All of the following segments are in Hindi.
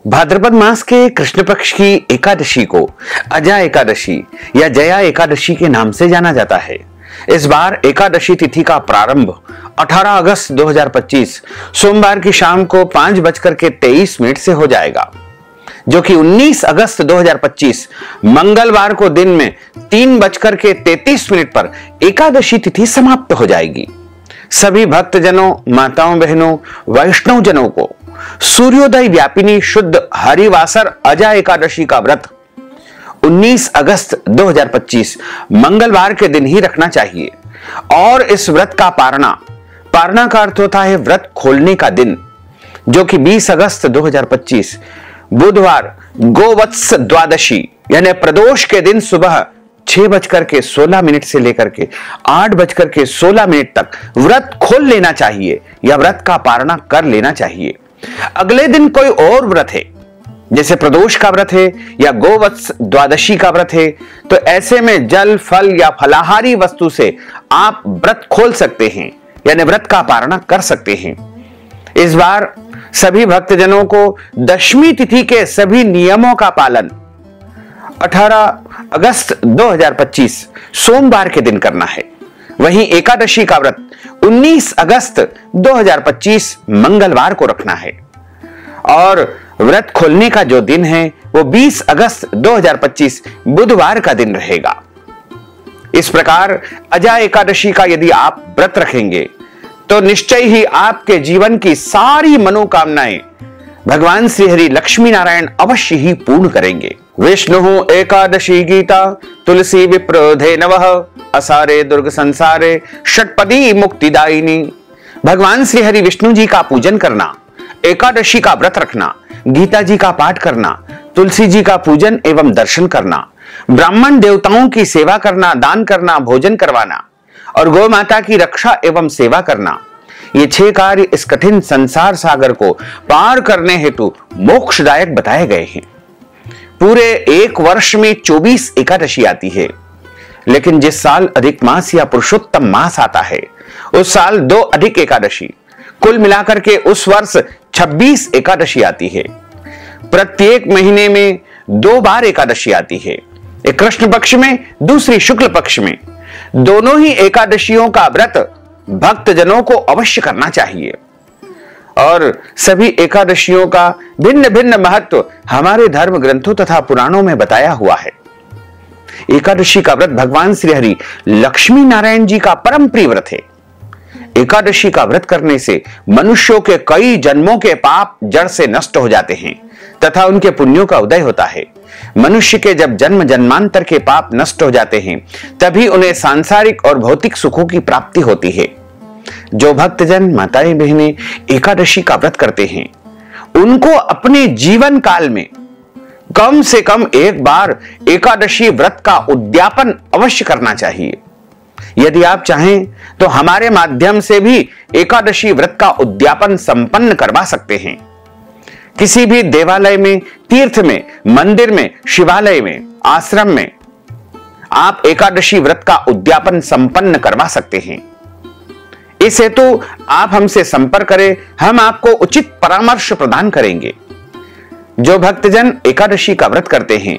भाद्रपद मास के कृष्ण पक्ष की एकादशी को अजा एकादशी या जया एकादशी के नाम से जाना जाता है। इस बार एकादशी तिथि का प्रारंभ 18 अगस्त 2025 सोमवार की शाम को 5:23 से हो जाएगा, जो कि 19 अगस्त 2025 मंगलवार को दिन में 3:33 पर एकादशी तिथि समाप्त हो जाएगी। सभी भक्तजनों, माताओं, बहनों, वैष्णव जनों को सूर्योदय व्यापिनी शुद्ध हरिवासर अजा एकादशी का व्रत 19 अगस्त 2025 मंगलवार के दिन ही रखना चाहिए। और इस व्रत का पारना का अर्थ होता है व्रत खोलने का दिन, जो कि 20 अगस्त 2025 बुधवार गोवत्स द्वादशी यानी प्रदोष के दिन सुबह 6:16 से लेकर के 8:16 तक व्रत खोल लेना चाहिए या व्रत का पारणा कर लेना चाहिए। अगले दिन कोई और व्रत है, जैसे प्रदोष का व्रत है या गोवत्स द्वादशी का व्रत है, तो ऐसे में जल, फल या फलाहारी वस्तु से आप व्रत खोल सकते हैं यानी व्रत का पारणा कर सकते हैं। इस बार सभी भक्तजनों को दशमी तिथि के सभी नियमों का पालन 18 अगस्त 2025 सोमवार के दिन करना है। वहीं एकादशी का व्रत 19 अगस्त 2025 मंगलवार को रखना है और व्रत खोलने का जो दिन है वो 20 अगस्त 2025 बुधवार का दिन रहेगा। इस प्रकार अजा एकादशी का यदि आप व्रत रखेंगे तो निश्चय ही आपके जीवन की सारी मनोकामनाएं भगवान श्री हरि लक्ष्मी नारायण अवश्य ही पूर्ण करेंगे। विष्णु एकादशी गीता तुलसी विप्रोधे नवः असारे दुर्ग संसारे षटपदी मुक्तिदायिनी। भगवान श्री हरि विष्णु जी का पूजन करना, एकादशी का व्रत रखना, गीता जी का पाठ करना, तुलसी जी का पूजन एवं दर्शन करना, ब्राह्मण देवताओं की सेवा करना, दान करना, भोजन करवाना और गौ माता की रक्षा एवं सेवा करना, ये 6 कार्य इस कठिन संसार सागर को पार करने हेतु मोक्षदायक बताए गए हैं। पूरे एक वर्ष में 24 एकादशी आती है, लेकिन जिस साल अधिक मास या पुरुषोत्तम मास आता है उस साल 2 अधिक एकादशी, कुल मिलाकर के उस वर्ष 26 एकादशी आती है। प्रत्येक महीने में 2 बार एकादशी आती है, एक कृष्ण पक्ष में, दूसरी शुक्ल पक्ष में। दोनों ही एकादशियों का व्रत भक्तजनों को अवश्य करना चाहिए और सभी एकादशियों का भिन्न भिन्न महत्व हमारे धर्म ग्रंथों तथा पुराणों में बताया हुआ है। एकादशी का व्रत भगवान श्री हरि लक्ष्मी नारायण जी का परम प्रिय व्रत है। एकादशी का व्रत करने से मनुष्यों के कई जन्मों के पाप जड़ से नष्ट हो जाते हैं तथा उनके पुण्यों का उदय होता है। मनुष्य के जब जन्म जन्मांतर के पाप नष्ट हो जाते हैं तभी उन्हें सांसारिक और भौतिक सुखों की प्राप्ति होती है। जो भक्तजन, माताएं, बहनें एकादशी का व्रत करते हैं उनको अपने जीवन काल में कम से कम एक बार एकादशी व्रत का उद्यापन अवश्य करना चाहिए। यदि आप चाहें तो हमारे माध्यम से भी एकादशी व्रत का उद्यापन संपन्न करवा सकते हैं। किसी भी देवालय में, तीर्थ में, मंदिर में, शिवालय में, आश्रम में आप एकादशी व्रत का उद्यापन संपन्न करवा सकते हैं। इस हेतु आप हमसे संपर्क करें, हम आपको उचित परामर्श प्रदान करेंगे। जो भक्तजन एकादशी का व्रत करते हैं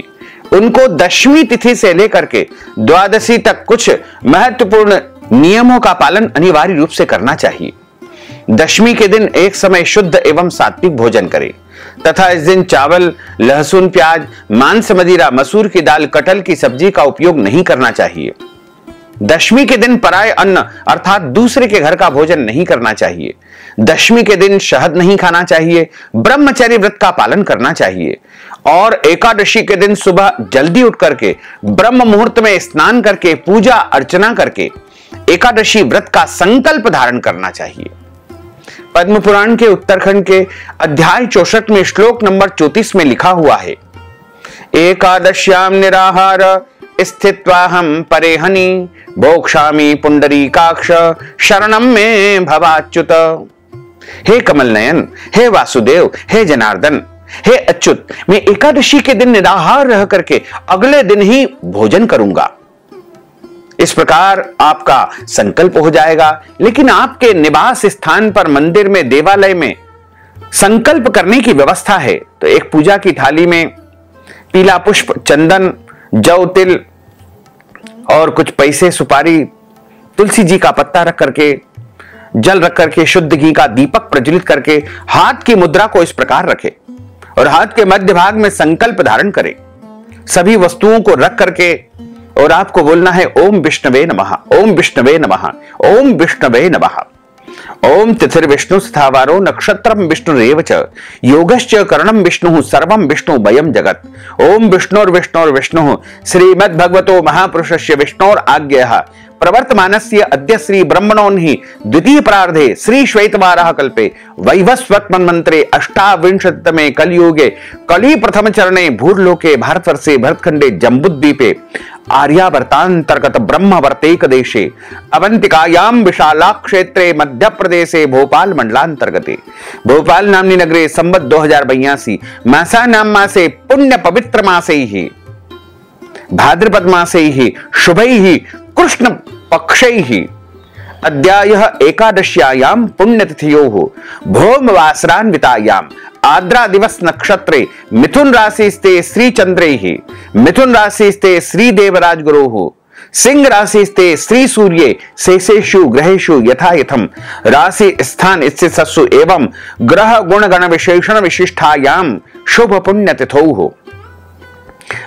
उनको दशमी तिथि से लेकर के द्वादशी तक कुछ महत्वपूर्ण नियमों का पालन अनिवार्य रूप से करना चाहिए। दशमी के दिन एक समय शुद्ध एवं सात्विक भोजन करें तथा इस दिन चावल, लहसुन, प्याज, मांस, मदिरा, मसूर की दाल, कटहल की सब्जी का उपयोग नहीं करना चाहिए। दशमी के दिन पराय अन्न अर्थात दूसरे के घर का भोजन नहीं करना चाहिए। दशमी के दिन शहद नहीं खाना चाहिए। ब्रह्मचर्य व्रत का पालन करना चाहिए और एकादशी के दिन सुबह जल्दी उठ करके ब्रह्म मुहूर्त में स्नान करके पूजा अर्चना करके एकादशी व्रत का संकल्प धारण करना चाहिए। पद्म पुराण के उत्तरखंड के अध्याय 64 में श्लोक नंबर 34 में लिखा हुआ है, एकादश्याम निराहार स्थित्वाहम परेहनि भोक्ष्यामि पुंडरीकाक्ष शरणम में भवाच्युत। हे कमल नयन, हे वासुदेव, हे जनार्दन, हे अच्युत, मैं एकादशी के दिन निराहार रह करके अगले दिन ही भोजन करूंगा। इस प्रकार आपका संकल्प हो जाएगा, लेकिन आपके निवास स्थान पर, मंदिर में, देवालय में संकल्प करने की व्यवस्था है तो एक पूजा की थाली में पीला पुष्प, चंदन, जौ, तिल और कुछ पैसे, सुपारी, तुलसी जी का पत्ता रख करके, जल रख करके, शुद्ध घी का दीपक प्रज्वलित करके हाथ की मुद्रा को इस प्रकार रखे और हाथ के मध्य भाग में संकल्प धारण करे। सभी वस्तुओं को रख करके और आपको बोलना है ओम विष्णवे नमः, ओम विष्णवे नमः, ओम विष्णवे नमः। ओम तिथिर विष्णु स्थावारो नक्षत्रम विष्णुरेव च योगश्च करणम विष्णु सर्वम विष्णु वयम जगत। ओम विष्णुर विष्णुर विष्णु श्रीमद् भगवतो महापुरुषस्य विष्णोर आज्ञया प्रवर्तमानस्य अद्य श्री ब्रह्मणोन्हि द्वितीय प्रार्धे श्री श्वेतवारः कल्पे वैवस्वत मन्वन्तरे अष्टाविंशतितमे कलियुगे कलि प्रथम चरणे भूर्लोके भारतवर्षे भरतखंडे जम्बूद्वीपे आर्यावर्तांतर्गत ब्रह्मवर्तेक देशे अवंतिकायाम विशाला क्षेत्रे मध्य प्रदेशे भोपाल मंडलांतर्गते भोपाल नामनी नगरे संवत 2082 मासा नाम मासे पुण्य पवित्र मासे ही भाद्रपद मासे ही शुभै ही कृष्ण पक्षै ही अद्यायः एकादश्यायाम पुण्यतिथयोः भौमवासरान्वितायाम आद्रा दिवस नक्षत्रे मिथुन राशिस्ते श्री चंद्रैः मिथुन राशिस्ते श्री देवराज गुरोः सिंह राशिस्ते श्री सूर्ये शेषेषु ग्रहेषु यथायथम राशि स्थान स्थितसु एवं ग्रह गुण गण विशेषण विशिष्टायाम शुभ पुण्यतिथौ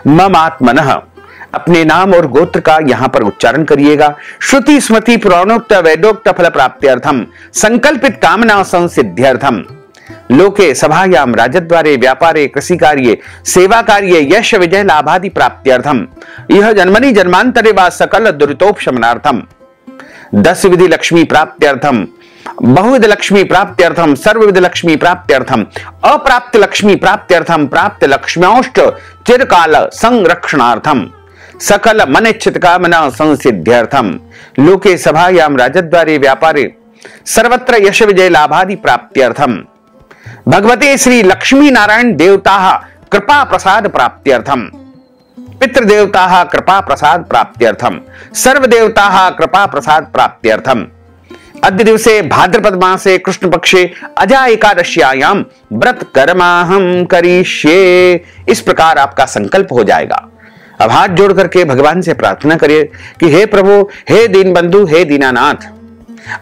ममात्मनः। अपने नाम और गोत्र का यहां पर उच्चारण करिएगा। श्रुति स्मृति पुराणोक्त वेदोक्त फल प्राप्त्यर्थम संकल्पित कामना संसिद्ध्यर्थम लोके सभायाम राजद्वारे व्यापारे कृषि कार्ये सेवा कार्ये यश विजय लाभादि प्राप्त्यर्थम यह जन्मनि जन्मांतरे वा सकल दुरितोपशमनार्थम 10 विधि लक्ष्मी प्राप्त्यर्थम बहुविध लक्ष्मी प्राप्त्यर्थम सर्वविध लक्ष्मी प्राप्त्यर्थम अप्राप्त लक्ष्मी प्राप्त्यर्थम प्राप्त लक्ष्म्योष्ट चिरकाल संरक्षणार्थम सकल मनेच्छित कामना संसिद्ध्यर्थम लोके सभायाम राजद्वारे व्यापारे सर्वत्र यश विजय लाभादि प्राप्त्यर्थम भगवते श्री लक्ष्मी नारायण देवता कृपा प्रसाद प्राप्त्यर्थम पितृदेवता कृपा प्रसाद प्राप्त्यर्थम सर्वदेवता कृपा प्रसाद प्राप्त्यर्थम अद्य दिवसे भाद्रपद मासे कृष्ण पक्षे अजा एकादश्यायाम व्रत कर्माहम करिष्ये। इस प्रकार आपका संकल्प हो जाएगा। अब हाथ जोड़ करके भगवान से प्रार्थना करिए कि हे प्रभु, हे दीनबंधु, हे दीनानाथ,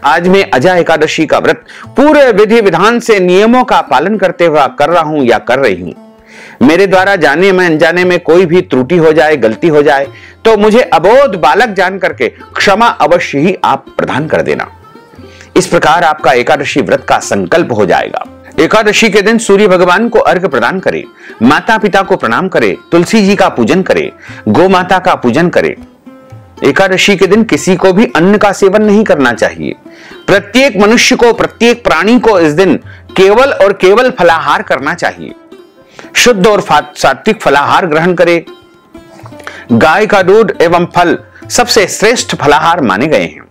आज मैं अजा एकादशी का व्रत पूरे विधि विधान से नियमों का पालन करते हुए कर रहा हूं या कर रही हूं। मेरे द्वारा जाने में अनजाने में कोई भी त्रुटि हो जाए, गलती हो जाए तो मुझे अबोध बालक जान करके क्षमा अवश्य ही आप प्रदान कर देना। इस प्रकार आपका एकादशी व्रत का संकल्प हो जाएगा। एकादशी के दिन सूर्य भगवान को अर्घ्य प्रदान करें, माता पिता को प्रणाम करें, तुलसी जी का पूजन करें, गौ माता का पूजन करें। एकादशी के दिन किसी को भी अन्न का सेवन नहीं करना चाहिए। प्रत्येक मनुष्य को, प्रत्येक प्राणी को इस दिन केवल और केवल फलाहार करना चाहिए। शुद्ध और सात्विक फलाहार ग्रहण करें। गाय का दूध एवं फल सबसे श्रेष्ठ फलाहार माने गए हैं।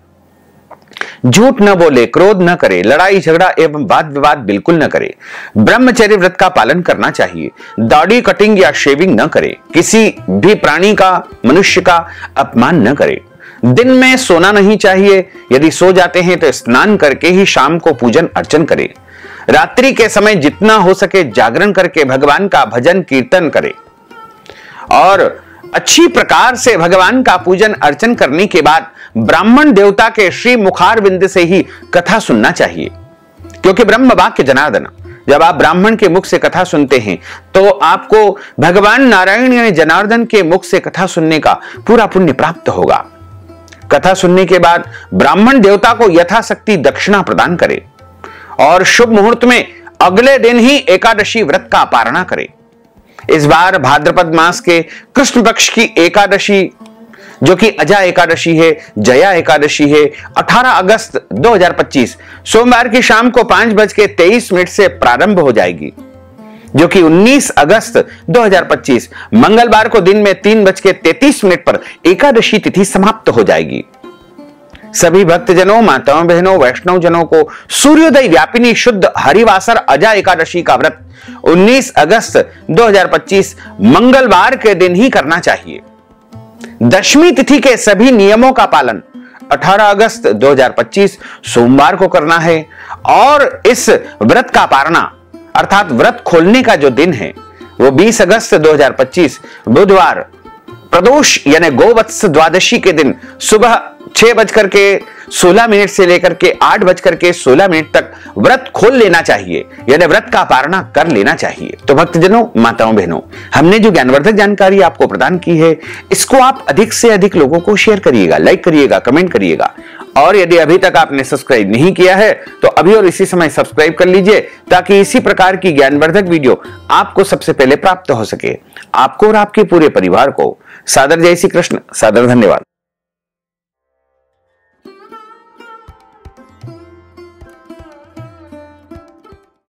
झूठ न बोले, क्रोध न करे, लड़ाई झगड़ा एवं वाद विवाद बिल्कुल न करे। ब्रह्मचर्य व्रत का पालन करना चाहिए। दाढ़ी कटिंग या शेविंग न करे। किसी भी प्राणी का, मनुष्य का अपमान न करे। दिन में सोना नहीं चाहिए। यदि सो जाते हैं तो स्नान करके ही शाम को पूजन अर्चन करें। रात्रि के समय जितना हो सके जागरण करके भगवान का भजन कीर्तन करें और अच्छी प्रकार से भगवान का पूजन अर्चन करने के बाद ब्राह्मण देवता के श्री मुखारविंद से ही कथा सुनना चाहिए, क्योंकि ब्रह्म वाक्य जनार्दन। जब आप ब्राह्मण के मुख से कथा सुनते हैं तो आपको भगवान नारायण यानी जनार्दन के मुख से कथा सुनने का पूरा पुण्य प्राप्त होगा। कथा सुनने के बाद ब्राह्मण देवता को यथाशक्ति दक्षिणा प्रदान करें और शुभ मुहूर्त में अगले दिन ही एकादशी व्रत का पारणा करें। इस बार भाद्रपद मास के कृष्ण पक्ष की एकादशी जो कि अजा एकादशी है, जया एकादशी है, 18 अगस्त 2025 सोमवार की शाम को 5:23 से प्रारंभ हो जाएगी, जो कि 19 अगस्त 2025 मंगलवार को दिन में 3:33 पर एकादशी तिथि समाप्त हो जाएगी। सभी भक्तजनों, माताओं, बहनों, वैष्णव जनों को सूर्योदय व्यापिनी शुद्ध हरिवासर अजा एकादशी का व्रत 19 अगस्त 2025 मंगलवार के दिन ही करना चाहिए। दशमी तिथि के सभी नियमों का पालन 18 अगस्त 2025 सोमवार को करना है और इस व्रत का पारणा अर्थात व्रत खोलने का जो दिन है वो 20 अगस्त 2025 बुधवार प्रदोष यानी गोवत्स द्वादशी के दिन सुबह 6:16 से लेकर के 8:16 तक व्रत खोल लेना चाहिए, यानी व्रत का पारणा कर लेना चाहिए। तो भक्तजनों, माताओं, बहनों, हमने जो ज्ञानवर्धक जानकारी आपको प्रदान की है, इसको आप अधिक से अधिक लोगों को शेयर करिएगा, लाइक करिएगा, कमेंट करिएगा। और यदि अभी तक आपने सब्सक्राइब नहीं किया है तो अभी और इसी समय सब्सक्राइब कर लीजिए, ताकि इसी प्रकार की ज्ञानवर्धक वीडियो आपको सबसे पहले प्राप्त हो सके। आपको और आपके पूरे परिवार को सादर जय श्री कृष्ण, सादर धन्यवाद।